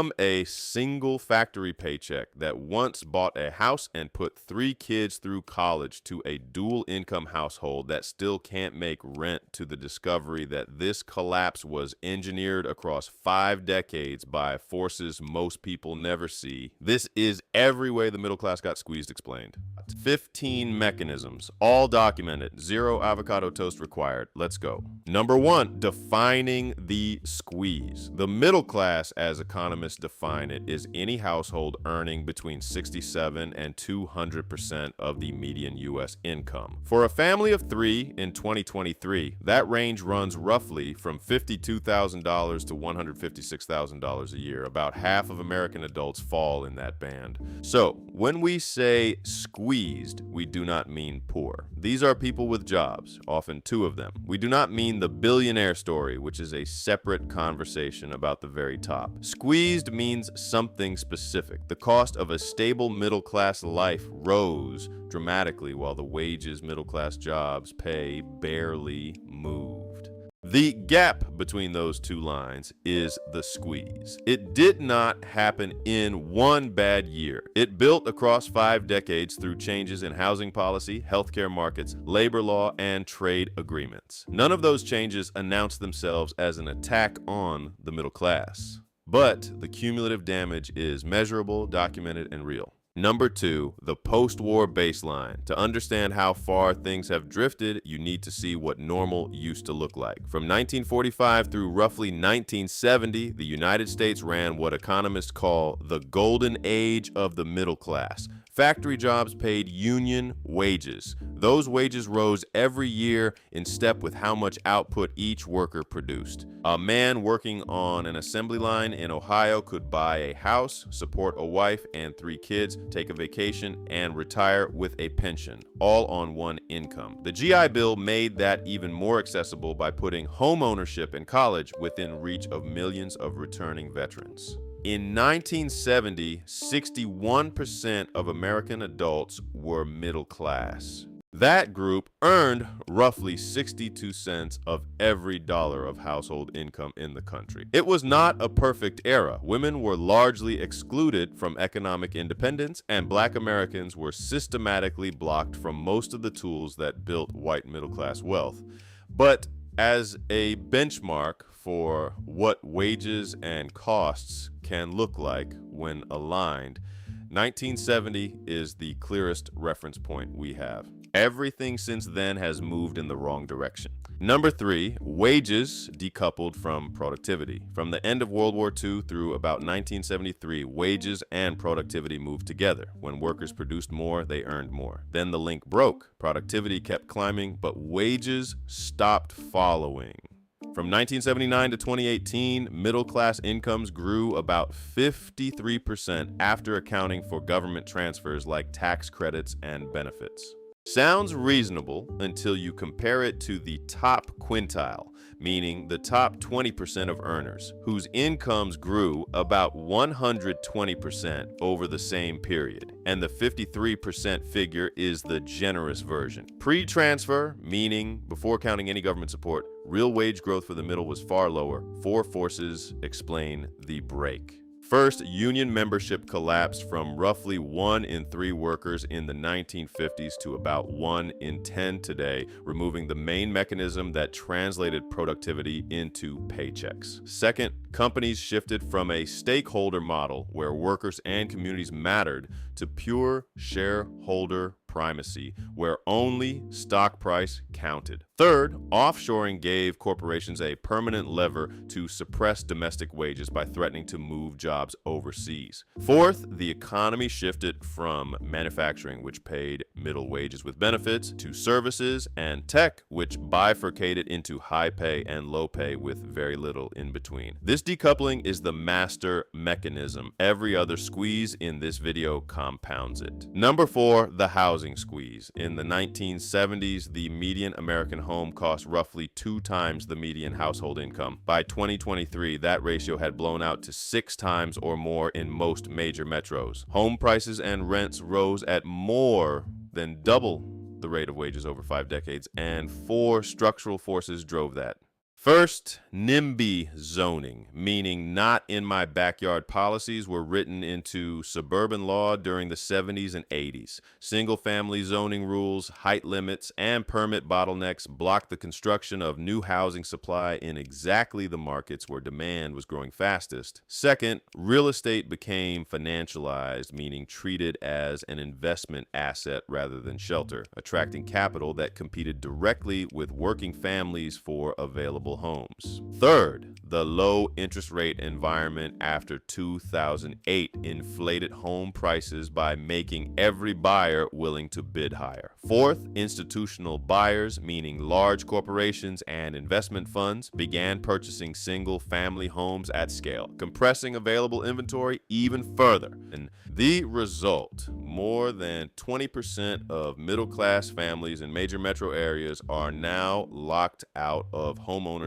From a single factory paycheck that once bought a house and put 3 kids through college to a dual income household that still can't make rent, to the discovery that this collapse was engineered across 5 decades by forces most people never see. This is every way the middle class got squeezed explained. 15 mechanisms, all documented, 0 avocado toast required. Let's go. Number 1, defining the squeeze. The middle class, as economists define it, is any household earning between 67 and 200% of the median U.S. income. For a family of 3 in 2023, that range runs roughly from $52,000 to $156,000 a year. About half of American adults fall in that band. So, when we say squeezed, we do not mean poor. These are people with jobs, often 2 of them. We do not mean the billionaire story, which is a separate conversation about the very top. Squeezed means something specific. The cost of a stable middle-class life rose dramatically while the wages middle-class jobs pay barely moved. The gap between those 2 lines is the squeeze. It did not happen in one bad year. It built across 5 decades through changes in housing policy, healthcare markets, labor law, and trade agreements. None of those changes announced themselves as an attack on the middle class. But the cumulative damage is measurable, documented, and real. Number 2, the post-war baseline. To understand how far things have drifted, you need to see what normal used to look like. From 1945 through roughly 1970, the United States ran what economists call the golden age of the middle class. Factory jobs paid union wages. Those wages rose every year in step with how much output each worker produced. A man working on an assembly line in Ohio could buy a house, support a wife and 3 kids, take a vacation, and retire with a pension, all on one income. The GI Bill made that even more accessible by putting home ownership and college within reach of millions of returning veterans. In 1970, 61% of American adults were middle class. That group earned roughly 62 cents of every dollar of household income in the country. It was not a perfect era. Women were largely excluded from economic independence, and Black Americans were systematically blocked from most of the tools that built white middle-class wealth. But as a benchmark for what wages and costs can look like when aligned, 1970 is the clearest reference point we have. Everything since then has moved in the wrong direction. Number 3, wages decoupled from productivity. From the end of World War II through about 1973, wages and productivity moved together. When workers produced more, they earned more. Then the link broke. Productivity kept climbing, but wages stopped following. From 1979 to 2018, middle-class incomes grew about 53% after accounting for government transfers like tax credits and benefits. Sounds reasonable until you compare it to the top quintile, meaning the top 20% of earners, whose incomes grew about 120% over the same period. And the 53% figure is the generous version. Pre-transfer, meaning before counting any government support, real wage growth for the middle was far lower. 4 forces explain the break. First, union membership collapsed from roughly 1 in 3 workers in the 1950s to about 1 in 10 today, removing the main mechanism that translated productivity into paychecks. Second, companies shifted from a stakeholder model where workers and communities mattered to pure shareholder primacy, where only stock price counted. Third, offshoring gave corporations a permanent lever to suppress domestic wages by threatening to move jobs overseas. Fourth, the economy shifted from manufacturing, which paid middle wages with benefits, to services and tech, which bifurcated into high pay and low pay with very little in between. This decoupling is the master mechanism. Every other squeeze in this video compounds it. Number 4, the housing squeeze. In the 1970s, the median American home cost roughly 2 times the median household income. By 2023, that ratio had blown out to 6 times or more in most major metros. Home prices and rents rose at more than double the rate of wages over 5 decades, and 4 structural forces drove that. First, NIMBY zoning, meaning not in my backyard policies, were written into suburban law during the 70s and 80s. Single-family zoning rules, height limits, and permit bottlenecks blocked the construction of new housing supply in exactly the markets where demand was growing fastest. Second, real estate became financialized, meaning treated as an investment asset rather than shelter, attracting capital that competed directly with working families for available homes. Third, the low interest rate environment after 2008 inflated home prices by making every buyer willing to bid higher. Fourth, institutional buyers, meaning large corporations and investment funds, began purchasing single-family homes at scale, compressing available inventory even further. And the result, more than 20% of middle-class families in major metro areas are now locked out of homeownership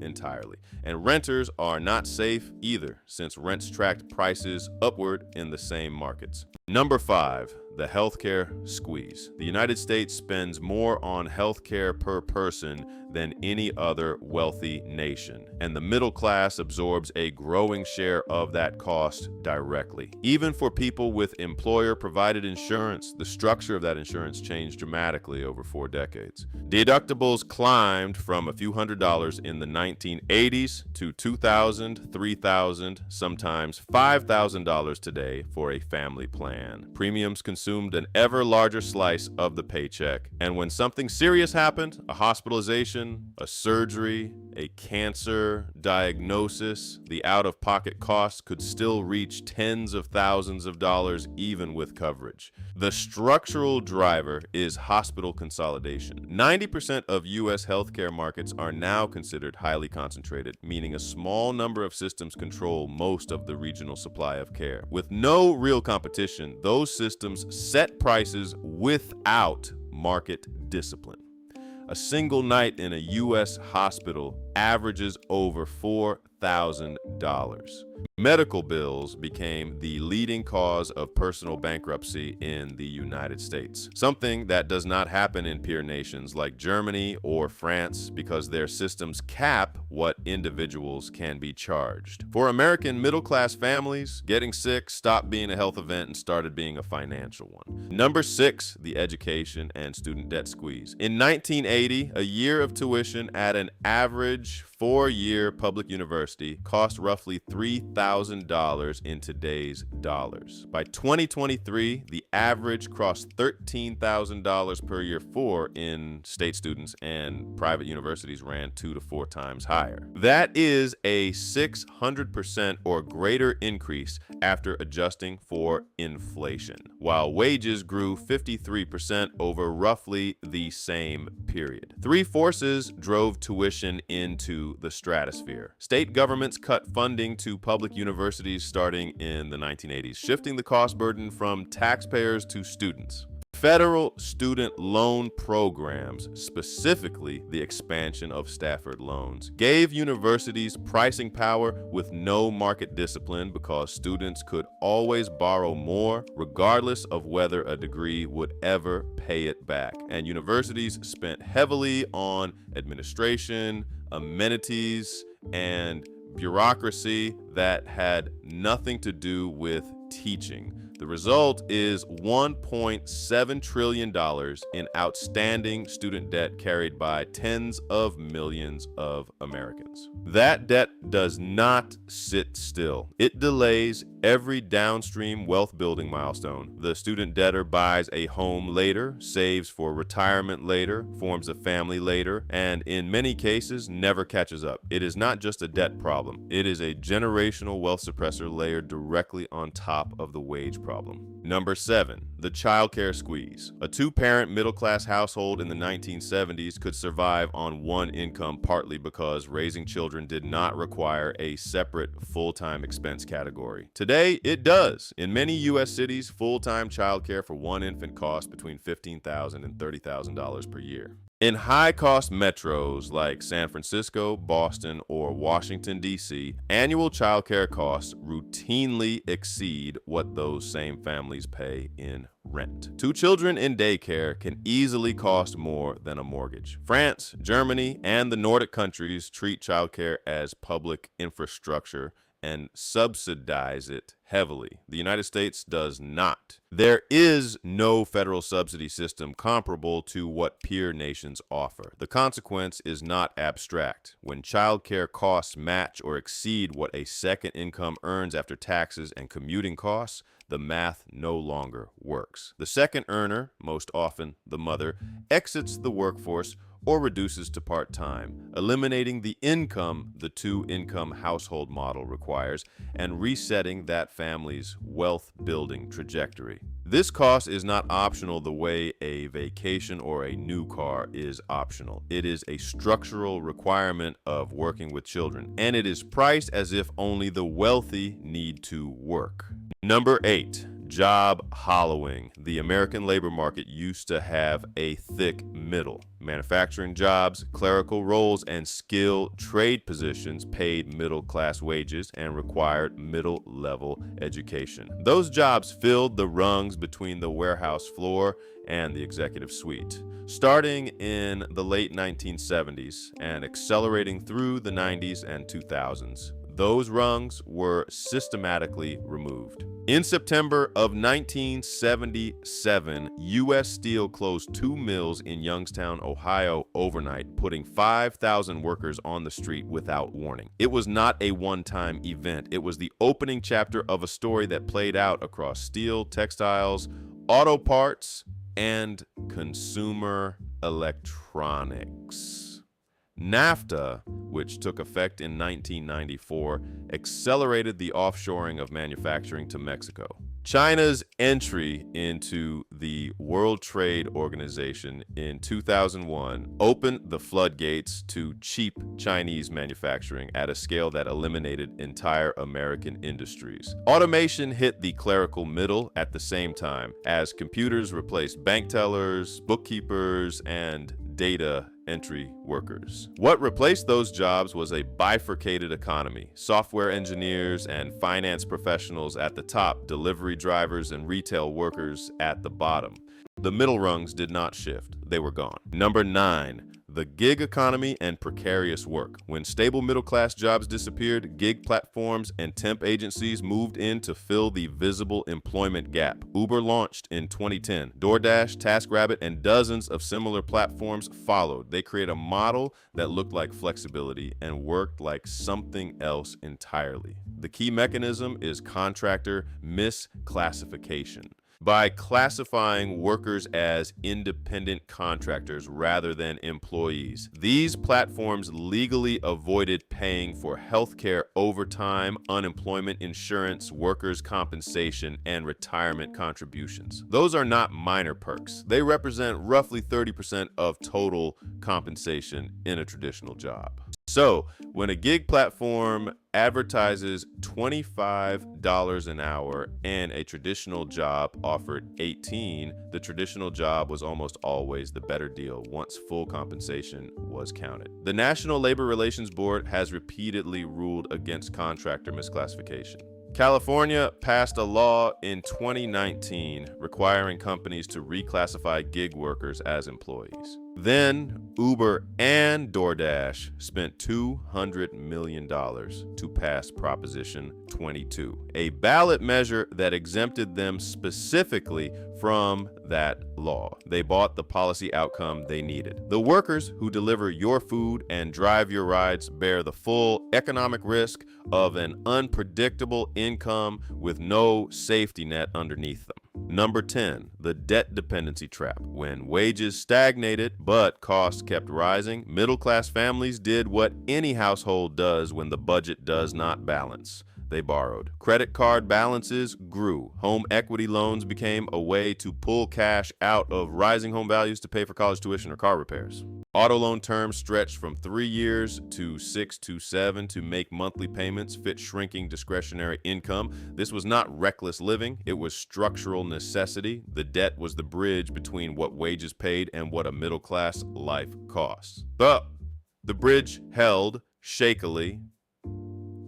entirely. And renters are not safe either, since rents tracked prices upward in the same markets. Number 5, the healthcare squeeze. The United States spends more on healthcare per person than any other wealthy nation, and the middle class absorbs a growing share of that cost directly. Even for people with employer-provided insurance, the structure of that insurance changed dramatically over 4 decades. Deductibles climbed from a few $100s in the 1980s to $2,000, $3,000, sometimes $5,000 today for a family plan. Premiums consumed an ever larger slice of the paycheck, and when something serious happened, a hospitalization, a surgery, a cancer diagnosis, the out-of-pocket costs could still reach tens of thousands of dollars even with coverage. The structural driver is hospital consolidation. 90% of U.S. healthcare markets are now considered highly concentrated, meaning a small number of systems control most of the regional supply of care. With no real competition, those systems set prices without market discipline. A single night in a U.S. hospital averages over $4,000. Medical bills became the leading cause of personal bankruptcy in the United States, something that does not happen in peer nations like Germany or France because their systems cap what individuals can be charged. For American middle-class families, getting sick stopped being a health event and started being a financial one. Number 6, the education and student debt squeeze. In 1980, a year of tuition at an average 4-year public university cost roughly $3,000 in today's dollars. By 2023, the average crossed $13,000 per year for in-state students, and private universities ran 2 to 4 times higher. That is a 600% or greater increase after adjusting for inflation, while wages grew 53% over roughly the same period. 3 forces drove tuition into the stratosphere. State governments cut funding to public universities starting in the 1980s, shifting the cost burden from taxpayers to students. Federal student loan programs, specifically the expansion of Stafford loans, gave universities pricing power with no market discipline because students could always borrow more regardless of whether a degree would ever pay it back. And universities spent heavily on administration, amenities, and bureaucracy that had nothing to do with teaching. The result is $1.7 trillion in outstanding student debt carried by tens of millions of Americans. That debt does not sit still. It delays every downstream wealth building milestone. The student debtor buys a home later, saves for retirement later, forms a family later, and in many cases never catches up. It is not just a debt problem. It is a generational wealth suppressor layered directly on top of the wage problem. Number 7, the childcare squeeze. A 2-parent middle-class household in the 1970s could survive on one income partly because raising children did not require a separate full-time expense category. Today, it does. In many U.S. cities, full-time childcare for one infant costs between $15,000 and $30,000 per year. In high-cost metros like San Francisco, Boston, or Washington, D.C., annual childcare costs routinely exceed what those same families pay in rent. 2 children in daycare can easily cost more than a mortgage. France, Germany, and the Nordic countries treat childcare as public infrastructure and subsidize it heavily. The United States does not. There is no federal subsidy system comparable to what peer nations offer. The consequence is not abstract. When childcare costs match or exceed what a second income earns after taxes and commuting costs, the math no longer works. The second earner, most often the mother, exits the workforce or reduces to part-time, eliminating the income the 2-income household model requires and resetting that family's wealth-building trajectory. This cost is not optional the way a vacation or a new car is optional. It is a structural requirement of working with children, and it is priced as if only the wealthy need to work. Number 8. Job hollowing. The American labor market used to have a thick middle. Manufacturing jobs, clerical roles, and skilled trade positions paid middle-class wages and required middle-level education. Those jobs filled the rungs between the warehouse floor and the executive suite. Starting in the late 1970s and accelerating through the 90s and 2000s, those rungs were systematically removed. In September of 1977, U.S. Steel closed 2 mills in Youngstown, Ohio overnight, putting 5,000 workers on the street without warning. It was not a one-time event. It was the opening chapter of a story that played out across steel, textiles, auto parts, and consumer electronics. NAFTA, which took effect in 1994, accelerated the offshoring of manufacturing to Mexico. China's entry into the World Trade Organization in 2001 opened the floodgates to cheap Chinese manufacturing at a scale that eliminated entire American industries. Automation hit the clerical middle at the same time, as computers replaced bank tellers, bookkeepers, and data entry workers. What replaced those jobs was a bifurcated economy. Software engineers and finance professionals at the top, delivery drivers and retail workers at the bottom. The middle rungs did not shift. They were gone. Number 9. The gig economy and precarious work. When stable middle-class jobs disappeared, gig platforms and temp agencies moved in to fill the visible employment gap. Uber launched in 2010. DoorDash, TaskRabbit, and dozens of similar platforms followed. They created a model that looked like flexibility and worked like something else entirely. The key mechanism is contractor misclassification. By classifying workers as independent contractors rather than employees, these platforms legally avoided paying for healthcare, overtime, unemployment insurance, workers' compensation, and retirement contributions. Those are not minor perks. They represent roughly 30% of total compensation in a traditional job. So, when a gig platform advertises $25 an hour and a traditional job offered $18, the traditional job was almost always the better deal once full compensation was counted. The National Labor Relations Board has repeatedly ruled against contractor misclassification. California passed a law in 2019 requiring companies to reclassify gig workers as employees. Then Uber and DoorDash spent $200 million to pass Proposition 22, a ballot measure that exempted them specifically from that law. They bought the policy outcome they needed. The workers who deliver your food and drive your rides bear the full economic risk of an unpredictable income with no safety net underneath them. Number 10, the debt dependency trap. When wages stagnated but costs kept rising, middle-class families did what any household does when the budget does not balance. They borrowed. Credit card balances grew. Home equity loans became a way to pull cash out of rising home values to pay for college tuition or car repairs. Auto loan terms stretched from 3 years to 6 to 7 to make monthly payments fit shrinking discretionary income. This was not reckless living. It was structural necessity. The debt was the bridge between what wages paid and what a middle-class life costs. But the bridge held shakily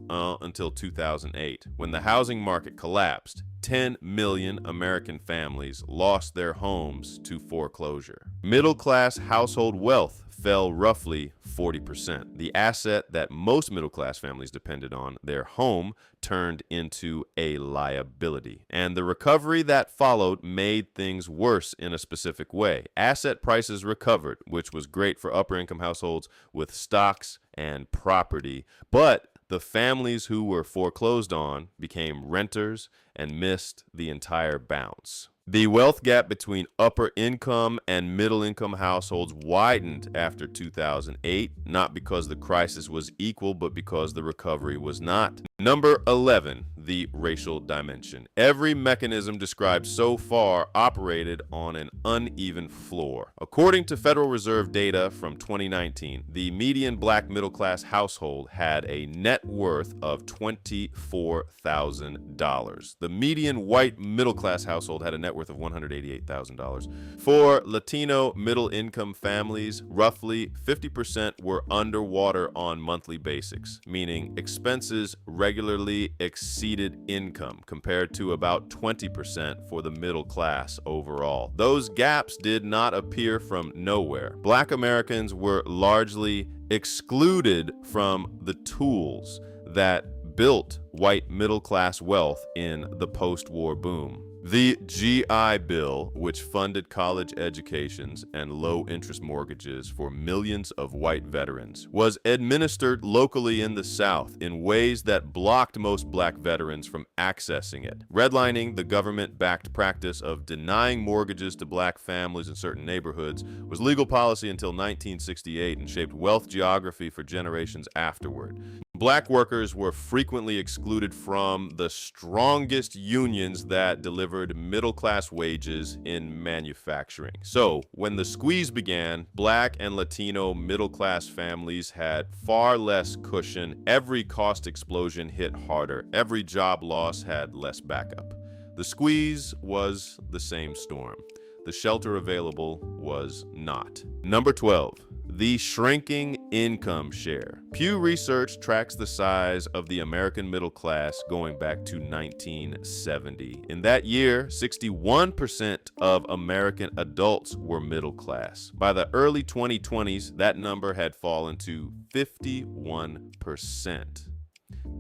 until 2008, when the housing market collapsed. 10 million American families lost their homes to foreclosure. Middle-class household wealth fell roughly 40%. The asset that most middle-class families depended on, their home, turned into a liability. And the recovery that followed made things worse in a specific way. Asset prices recovered, which was great for upper-income households with stocks and property, but the families who were foreclosed on became renters and missed the entire bounce. The wealth gap between upper income and middle income households widened after 2008, not because the crisis was equal, but because the recovery was not. Number 11, the racial dimension. Every mechanism described so far operated on an uneven floor. According to Federal Reserve data from 2019, the median black middle class household had a net worth of $24,000. The median white middle class household had a net worth of $188,000. For Latino middle-income families, roughly 50% were underwater on monthly basics, meaning expenses regularly exceeded income, compared to about 20% for the middle class overall. Those gaps did not appear from nowhere. Black Americans were largely excluded from the tools that built white middle-class wealth in the post-war boom. The GI Bill, which funded college educations and low-interest mortgages for millions of white veterans, was administered locally in the South in ways that blocked most black veterans from accessing it. Redlining, the government-backed practice of denying mortgages to black families in certain neighborhoods, was legal policy until 1968 and shaped wealth geography for generations afterward. Black workers were frequently excluded from the strongest unions that delivered middle-class wages in manufacturing. So, when the squeeze began, black and Latino middle-class families had far less cushion. Every cost explosion hit harder. Every job loss had less backup. The squeeze was the same storm. The shelter available was not. Number 12. The shrinking income share. Pew Research tracks the size of the American middle class going back to 1970. In that year, 61% of American adults were middle class. By the early 2020s, that number had fallen to 51%.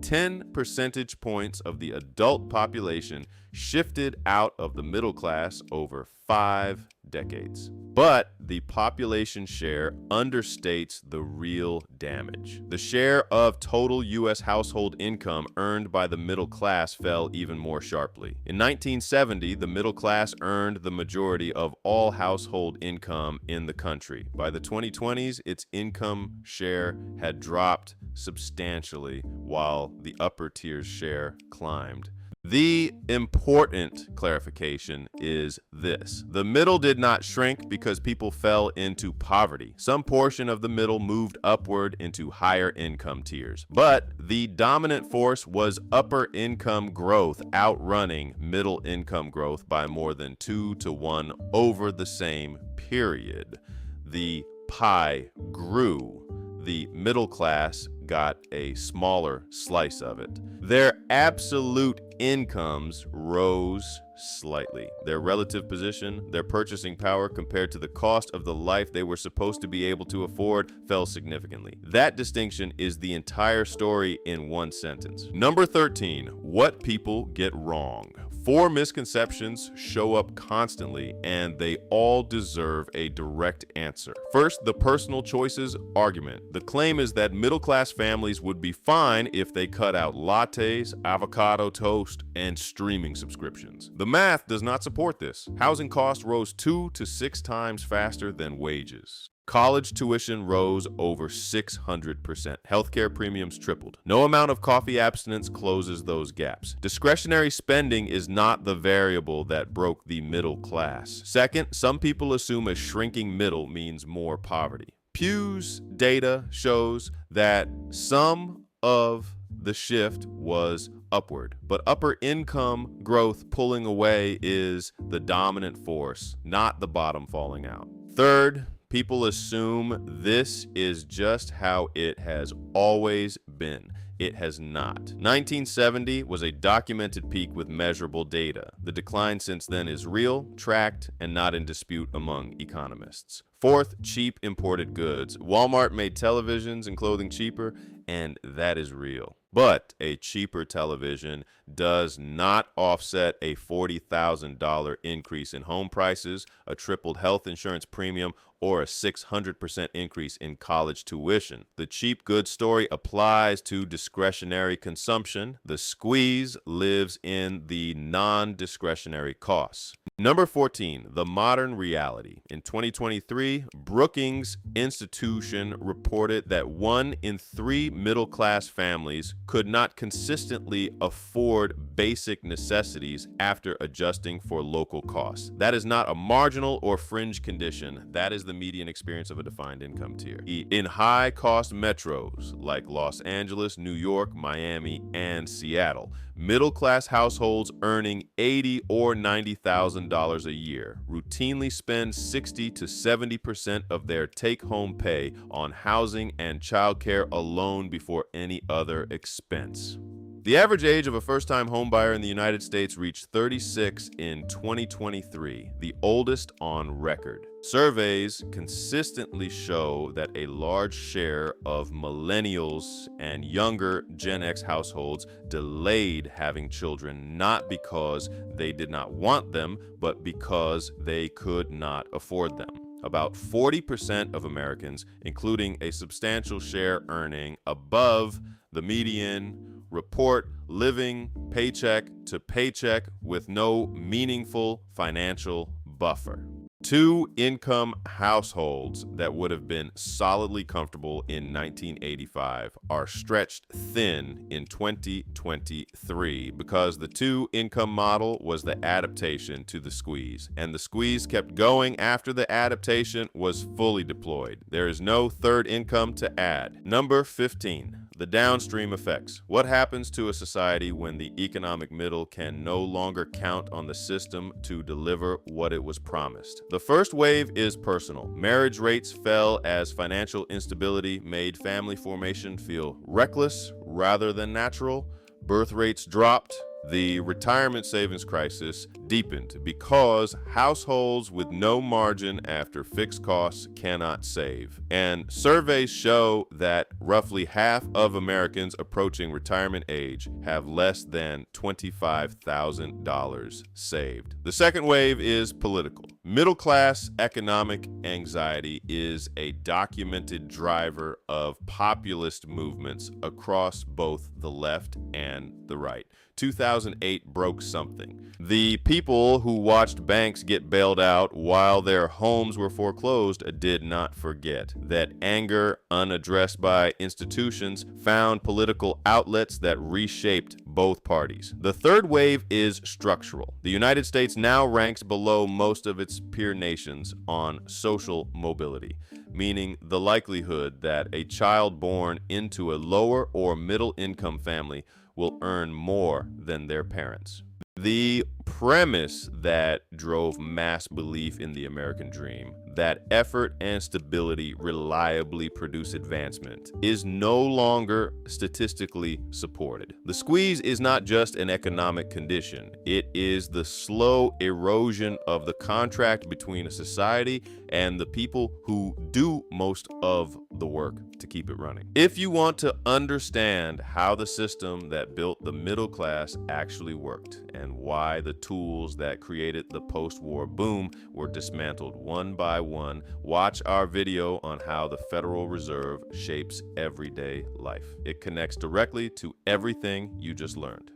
10 percentage points of the adult population shifted out of the middle class over 5 decades. But the population share understates the real damage. The share of total U.S. household income earned by the middle class fell even more sharply. In 1970, the middle class earned the majority of all household income in the country. By the 2020s, its income share had dropped substantially, while the upper tiers share climbed. The important clarification is this. The middle did not shrink because people fell into poverty. Some portion of the middle moved upward into higher income tiers. But the dominant force was upper income growth outrunning middle income growth by more than 2 to 1 over the same period. The pie grew. The middle class got a smaller slice of it. Their absolute incomes rose slightly. Their relative position, their purchasing power compared to the cost of the life they were supposed to be able to afford fell significantly. That distinction is the entire story in one sentence. Number 13, what people get wrong. 4 misconceptions show up constantly, and they all deserve a direct answer. First, the personal choices argument. The claim is that middle-class families would be fine if they cut out lattes, avocado toast, and streaming subscriptions. The math does not support this. Housing costs rose 2 to 6 times faster than wages. College tuition rose over 600%. Healthcare premiums tripled. No amount of coffee abstinence closes those gaps. Discretionary spending is not the variable that broke the middle class. Second, some people assume a shrinking middle means more poverty. Pew's data shows that some of the shift was upward, but upper income growth pulling away is the dominant force, not the bottom falling out. Third, people assume this is just how it has always been. it has not. 1970 was a documented peak with measurable data. The decline since then is real, tracked, and not in dispute among economists. Fourth, cheap imported goods. Walmart made televisions and clothing cheaper, and that is real. But a cheaper television does not offset a $40,000 increase in home prices, a tripled health insurance premium, or a 600% increase in college tuition. The cheap goods story applies to discretionary consumption. The squeeze lives in the non-discretionary costs. Number 14, the modern reality. In 2023, Brookings Institution reported that 1 in 3 middle-class families could not consistently afford basic necessities after adjusting for local costs. That is not a marginal or fringe condition. That is the median experience of a defined income tier. In high-cost metros like Los Angeles, New York, Miami, and Seattle, middle-class households earning $80,000 or $90,000 a year routinely spend 60 to 70% of their take-home pay on housing and childcare alone before any other expense. The average age of a first-time homebuyer in the United States reached 36 in 2023, the oldest on record. Surveys consistently show that a large share of millennials and younger Gen X households delayed having children not because they did not want them, but because they could not afford them. About 40% of Americans, including a substantial share earning above the median, report living paycheck to paycheck with no meaningful financial buffer. 2 income households that would have been solidly comfortable in 1985 are stretched thin in 2023 because the 2 income model was the adaptation to the squeeze, and the squeeze kept going after the adaptation was fully deployed. There is no third income to add. Number 15. The downstream effects. What happens to a society when the economic middle can no longer count on the system to deliver what it was promised? The first wave is personal. Marriage rates fell as financial instability made family formation feel reckless rather than natural. Birth rates dropped. The retirement savings crisis deepened because households with no margin after fixed costs cannot save. And surveys show that roughly half of Americans approaching retirement age have less than $25,000 saved. The second wave is political. Middle-class economic anxiety is a documented driver of populist movements across both the left and the right. 2008 broke something. The people who watched banks get bailed out while their homes were foreclosed did not forget that anger unaddressed by institutions found political outlets that reshaped both parties. The third wave is structural. The United States now ranks below most of its peer nations on social mobility, meaning the likelihood that a child born into a lower or middle income family will earn more than their parents. The premise that drove mass belief in the American dream, that effort and stability reliably produce advancement, is no longer statistically supported. The squeeze is not just an economic condition. It is the slow erosion of the contract between a society and the people who do most of the work to keep it running. If you want to understand how the system that built the middle class actually worked and why the tools that created the post-war boom were dismantled one by one, watch our video on how the Federal Reserve shapes everyday life. It connects directly to everything you just learned.